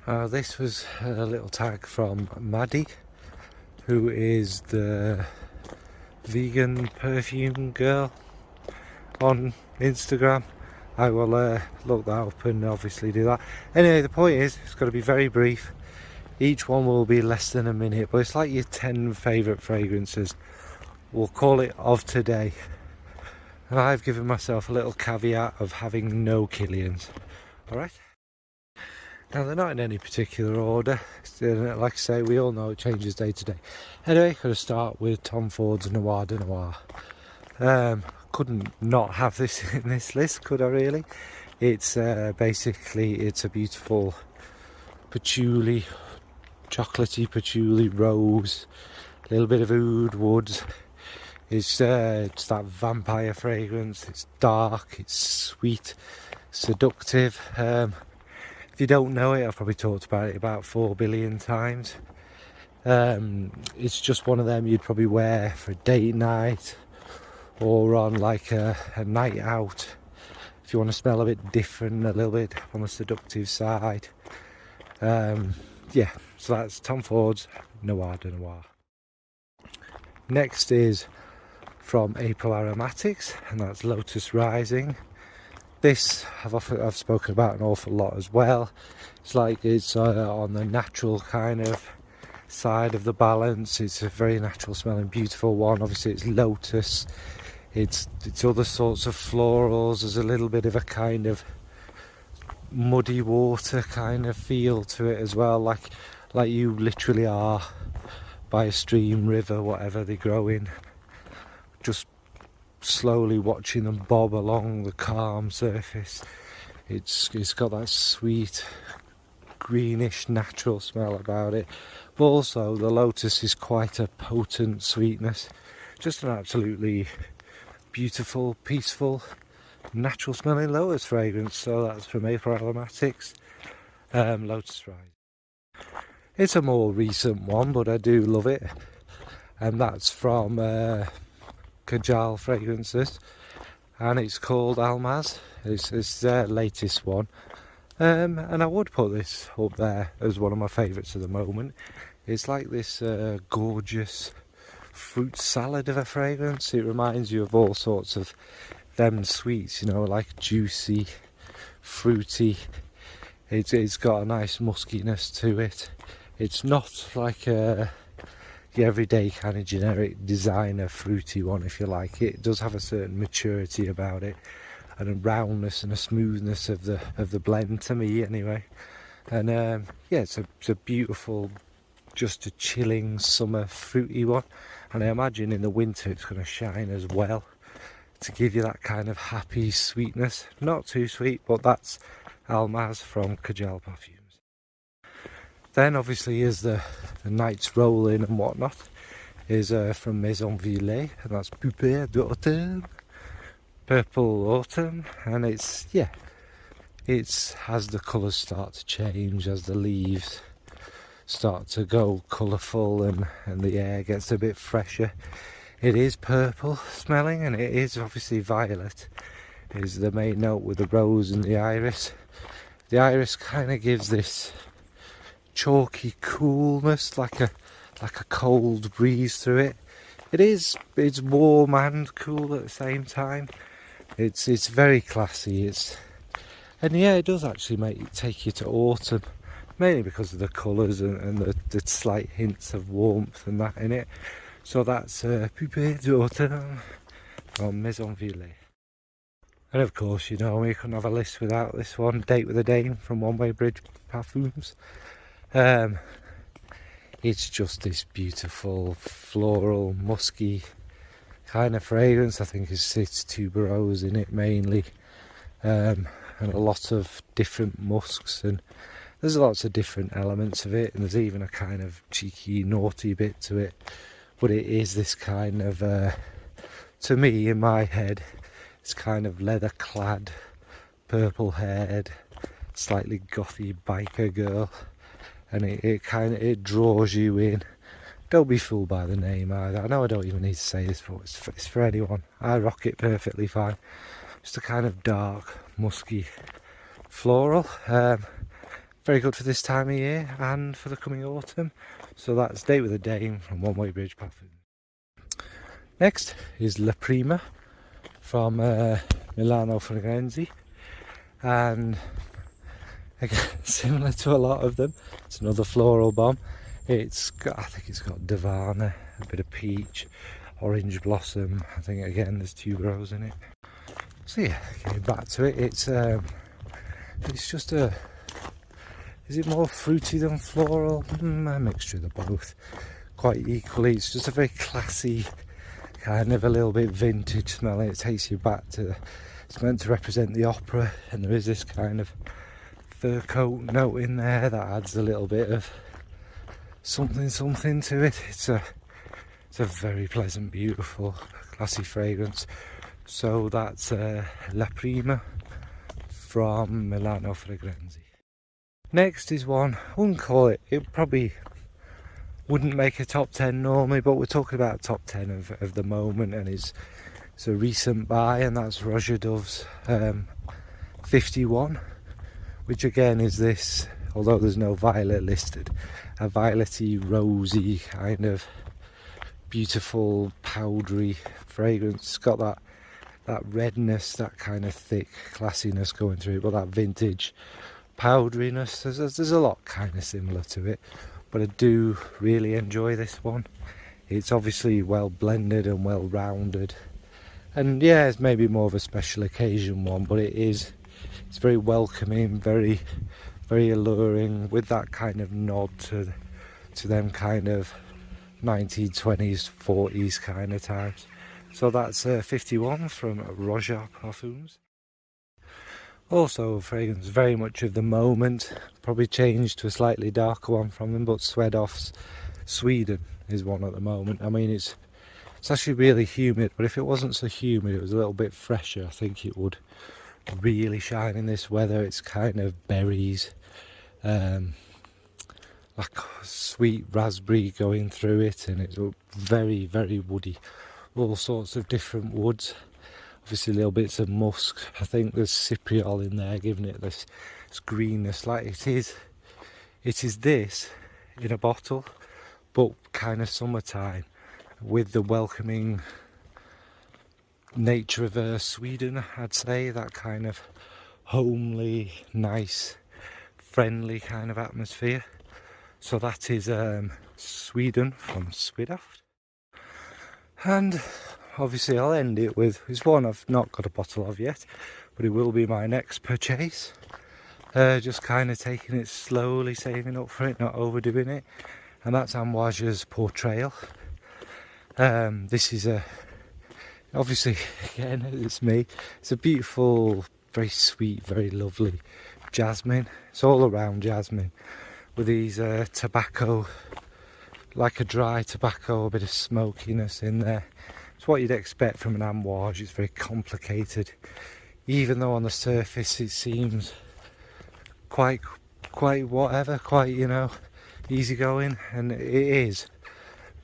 This was a little tag from Maddie, who is the vegan perfume girl on Instagram. I will look that up and obviously do that. Anyway, the point is, it's got to be very brief. Each one will be less than a minute, but it's like your 10 favourite fragrances. We'll call it of today. And I've given myself a little caveat of having no Killians. Alright? Now, they're not in any particular order. Like I say, we all know it changes day to day. Anyway, got to start with Tom Ford's Noir de Noir. Couldn't not have this in this list, could I really? It's basically, it's a beautiful patchouli, chocolatey patchouli rose, a little bit of oud wood. It's that vampire fragrance. It's dark, it's sweet, seductive. If you don't know it, I've probably talked about it about 4 billion times. It's just one of them you'd probably wear for a date night or on like a night out. If you want to smell a bit different, a little bit on the seductive side. Yeah, so that's Tom Ford's Noir de Noir. Next is from April Aromatics, and that's Lotus Rising. This I've spoken about an awful lot as well. It's like it's on the natural kind of side of the balance. It's a very natural smelling, beautiful one. Obviously it's Lotus. It's other sorts of florals. There's a little bit of a kind of muddy water kind of feel to it as well, like you literally are by a stream, river, whatever they grow in, just slowly watching them bob along the calm surface. It's got that sweet greenish natural smell about it, but also the Lotus is quite a potent sweetness. Just an absolutely beautiful, peaceful, natural smelling Lotus fragrance. So that's from April Aromatics, Lotus Rise. It's a more recent one, but I do love it, and that's from Kajal Fragrances, and it's called Almaz. It's their latest one, and I would put this up there as one of my favourites at the moment. It's like this gorgeous fruit salad of a fragrance. It reminds you of all sorts of them sweets, you know, like juicy, fruity. It's got a nice muskiness to it. It's not like the everyday kind of generic designer fruity one, if you like. It does have a certain maturity about it, and a roundness and a smoothness of the blend, to me anyway. And yeah, it's a beautiful, just a chilling summer fruity one, and I imagine in the winter it's going to shine as well to give you that kind of happy sweetness. Not too sweet, but that's Almaz from Kajal Perfumes. Then obviously as the nights roll in and whatnot is from Maison, and that's Poupre d'automne, purple autumn. And it's, yeah, it's as the colours start to change, as the leaves start to go colourful and the air gets a bit fresher. It is purple smelling, and it is obviously violet is the main note, with the rose and the iris. The iris kind of gives this chalky coolness, like a cold breeze through it. It's warm and cool at the same time. It's very classy. And yeah, it does actually take you to autumn, mainly because of the colours and the slight hints of warmth and that in it. So that's Poupre d'automne from Maison. And of course, you know, we couldn't have a list without this one, Date with a Dame from One Way Bridge Parfums. It's just this beautiful floral musky kind of fragrance. I think it's tuberose in it mainly, and a lot of different musks, and there's lots of different elements of it, and there's even a kind of cheeky naughty bit to it. But it is this kind of to me, in my head, it's kind of leather clad, purple haired, slightly gothy biker girl. And it draws you in. Don't be fooled by the name either. I know I don't even need to say this, but it's for anyone. I rock it perfectly fine. Just a kind of dark, musky floral. very good for this time of year and for the coming autumn. So that's Date with a Dame from One Way Bridge Parfum. Next is La Prima from Milano Fragranze, and again, similar to a lot of them, it's another floral bomb. It's got, I think it's got Divana, a bit of peach, orange blossom. I think again there's tuberose in it. So yeah, getting back to it, it's just a, is it more fruity than floral? A mixture of the both, quite equally. It's just a very classy, kind of a little bit vintage smelling. It takes you back to, it's meant to represent the opera, and there is this kind of fur coat note in there that adds a little bit of something to it. It's a very pleasant, beautiful, classy fragrance. So that's La Prima from Milano Fragranze. Next is one, I wouldn't call it, it probably wouldn't make a top 10 normally, but we're talking about top 10 of the moment, and it's a recent buy, and that's Roja Dove's 51, which again is this, although there's no violet listed, a violety, rosy, kind of beautiful, powdery fragrance. It's got that redness, that kind of thick classiness going through it, but that vintage powderiness, there's a lot kind of similar to it, but I do really enjoy this one. It's obviously well blended and well rounded, and yeah, it's maybe more of a special occasion one, but it's very welcoming, very alluring, with that kind of nod to them kind of 1920s 40s kind of times. So that's 51 from Roja Parfums. Also a fragrance very much of the moment, probably changed to a slightly darker one from them, but Swedoft's Sweden is one at the moment. I mean, it's actually really humid, but if it wasn't so humid, it was a little bit fresher, I think it would really shine in this weather. It's kind of berries, like sweet raspberry going through it, and it's very woody, all sorts of different woods, obviously little bits of musk. I think there's cypriol in there giving it this greenness, like it is this in a bottle, but kind of summertime, with the welcoming nature of Sweden, I'd say, that kind of homely, nice, friendly kind of atmosphere. So that is Sweden from Swedoft. And obviously I'll end it with, it's one I've not got a bottle of yet, but it will be my next purchase. Just kind of taking it slowly, saving up for it, not overdoing it. And that's Amouage's Portrayal. This is obviously, again, it's me. It's a beautiful, very sweet, very lovely jasmine. It's all around jasmine, with these tobacco, like a dry tobacco, a bit of smokiness in there. It's what you'd expect from an Amouage. It's very complicated, even though on the surface it seems quite whatever, quite, you know, easygoing, and it is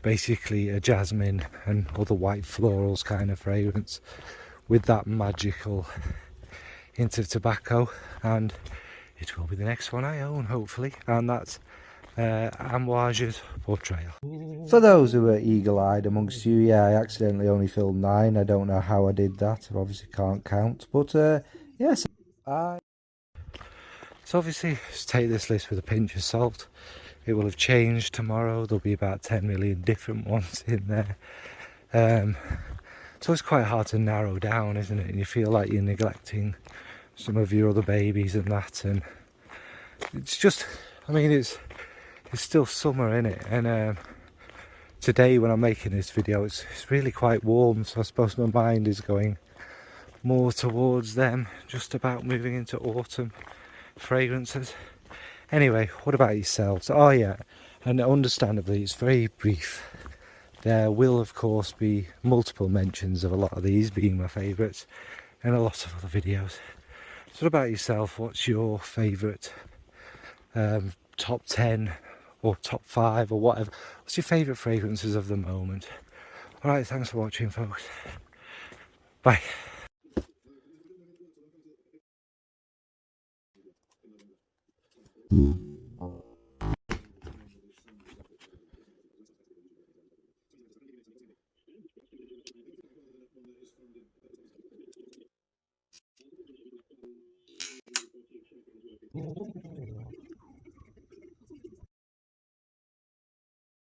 basically a jasmine and other white florals kind of fragrance with that magical hint of tobacco. And it will be the next one I own, hopefully, and that's Amouage's Portrayal. For those who are eagle-eyed amongst you, yeah, I accidentally only filmed 9. I don't know how I did that. I obviously can't count, but yes. So obviously, just take this list with a pinch of salt. It will have changed tomorrow. There'll be about 10 million different ones in there. So it's quite hard to narrow down, isn't it? And you feel like you're neglecting some of your other babies and that. And it's just, I mean, it's still summer, in it. And today when I'm making this video, it's really quite warm. So I suppose my mind is going more towards them, just about moving into autumn fragrances. Anyway, what about yourselves? Oh yeah, and understandably it's very brief. There will of course be multiple mentions of a lot of these being my favourites and a lot of other videos. So what about yourself? What's your favourite top 10 or top 5 or whatever? What's your favourite fragrances of the moment? Alright, thanks for watching, folks. Bye.